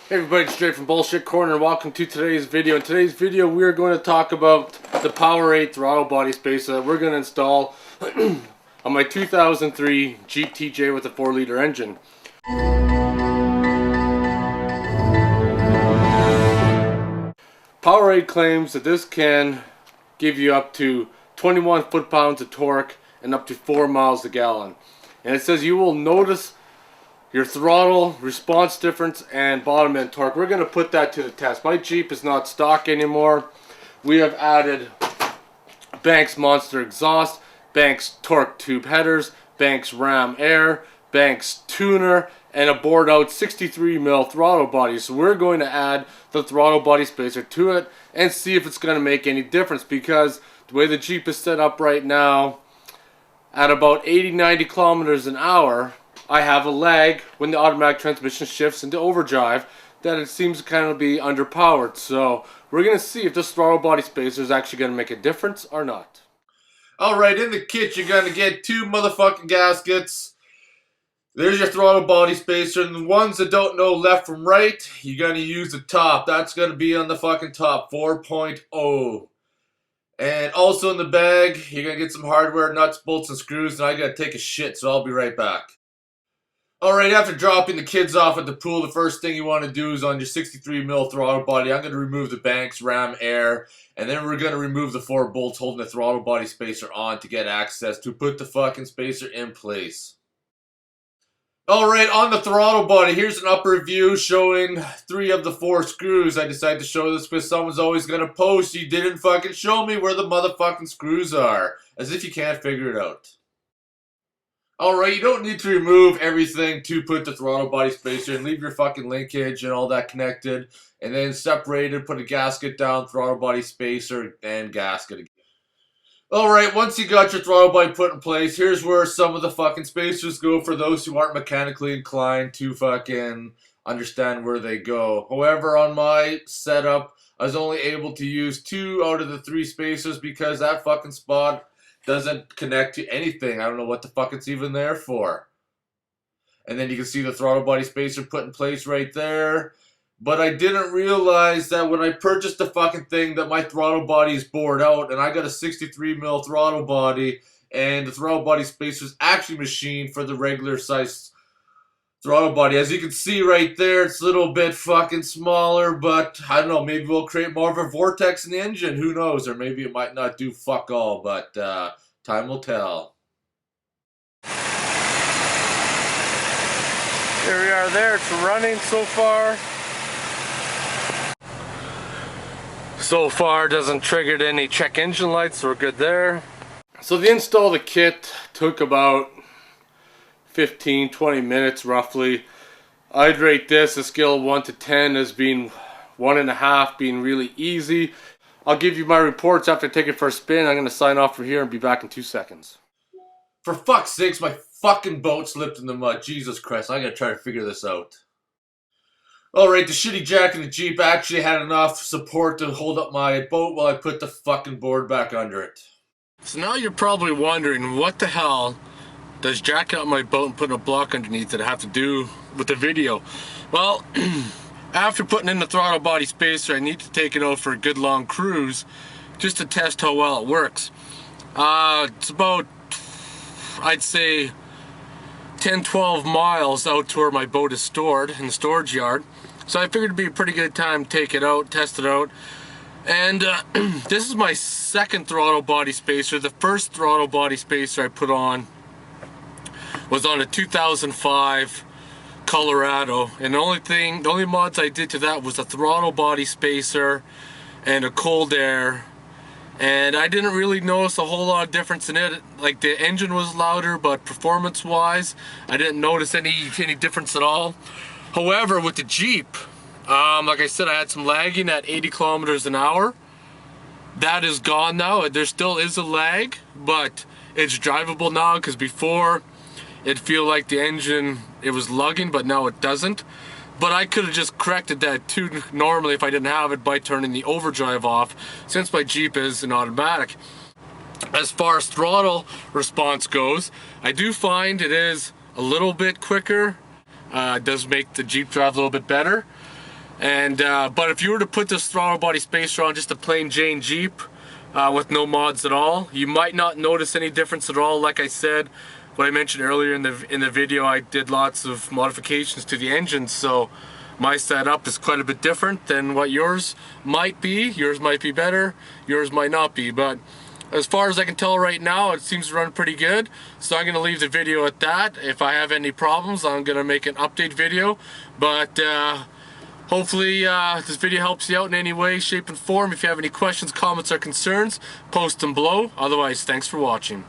Hey everybody, straight from Bullshit Corner, and welcome to today's video. In today's video, we're going to talk about the Poweraid Throttle body spacer that we're going to install on my 2003 Jeep TJ with a 4-liter engine. Poweraid claims that this can give you up to 21 foot-pounds of torque and up to 4 miles a gallon. And it says you will notice your throttle response difference and bottom end torque. We're going to put that to the test. My Jeep is not stock anymore. We have added Banks Monster exhaust, Banks torque tube headers, Banks ram air, Banks tuner, and a bored out 63mm throttle body. So we're going to add the throttle body spacer to it and see if it's going to make any difference, because the way the Jeep is set up right now, at about 80-90 kilometers an hour, I have a lag when the automatic transmission shifts into overdrive that it seems to kind of be underpowered. So we're going to see if this throttle body spacer is actually going to make a difference or not. Alright, in the kit you're going to get 2 motherfucking gaskets. There's your throttle body spacer, and the ones that don't know left from right, you're going to use the top. That's going to be on the fucking top, 4.0. And also in the bag, you're going to get some hardware, nuts, bolts, and screws, and I got to take a shit, so I'll be right back. Alright, after dropping the kids off at the pool, the first thing you want to do is on your 63mm throttle body, I'm going to remove the Banks ram air, and then we're going to remove the 4 bolts holding the throttle body spacer on to get access to put the fucking spacer in place. Alright, on the throttle body, here's an upper view showing 3 of the 4 screws. I decided to show this because someone's always going to post, "You didn't fucking show me where the motherfucking screws are," as if you can't figure it out. Alright, you don't need to remove everything to put the throttle body spacer in. Leave your fucking linkage and all that connected, and then separate it, put a gasket down, throttle body spacer, and gasket again. Alright, once you got your throttle body put in place, here's where some of the fucking spacers go for those who aren't mechanically inclined to fucking understand where they go. However, on my setup, I was only able to use 2 out of the 3 spacers because that fucking spot doesn't connect to anything. I don't know what the fuck it's even there for. And then you can see the throttle body spacer put in place right there. But I didn't realize that when I purchased the fucking thing that my throttle body is bored out, and I got a 63mm throttle body, and the throttle body spacer is actually machined for the regular size throttle body. As you can see right there, it's a little bit fucking smaller, but I don't know, maybe we'll create more of a vortex in the engine, who knows, or maybe it might not do fuck all, but time will tell. Here we are there, it's running so far. So far doesn't trigger any check engine lights, so we're good there. So the install of the kit took about 15-20 minutes roughly. I'd rate this a scale of 1 to 10 as being 1.5, being really easy. I'll give you my reports after I take it for a spin. I'm going to sign off from here and be back in 2 seconds. For fuck's sakes, my fucking boat slipped in the mud. Jesus Christ, I gotta try to figure this out. Alright, the shitty jack in the Jeep actually had enough support to hold up my boat while I put the fucking board back under it. So now you're probably wondering, what the hell does jacking up my boat and putting a block underneath it have to do with the video? Well, after putting in the throttle body spacer, I need to take it out for a good long cruise just to test how well it works. It's about, I'd say, 10-12 miles out to where my boat is stored in the storage yard. So I figured it'd be a pretty good time to take it out, test it out. And this is my second throttle body spacer. The first throttle body spacer I put on was on a 2005 Colorado, and the only mods I did to that was a throttle body spacer and a cold air, and I didn't really notice a whole lot of difference in it. Like, the engine was louder, but performance wise I didn't notice any difference at all. However, with the Jeep, like I said, I had some lagging at 80 kilometers an hour. That is gone now. There still is a lag, but it's drivable now, because before it'd feel like the engine, it was lugging, but now it doesn't. But I could have just corrected that too normally if I didn't have it, by turning the overdrive off, since my Jeep is an automatic. As far as throttle response goes, I do find it is a little bit quicker. It does make the Jeep drive a little bit better. And but if you were to put this throttle body spacer on just a plain Jane Jeep with no mods at all, you might not notice any difference at all. Like I said, what I mentioned earlier in the video, I did lots of modifications to the engine, so my setup is quite a bit different than what yours might be. Yours might be better, yours might not be, but as far as I can tell right now, it seems to run pretty good. So I'm going to leave the video at that. If I have any problems, I'm going to make an update video. But hopefully this video helps you out in any way, shape, and form. If you have any questions, comments, or concerns, post them below. Otherwise, thanks for watching.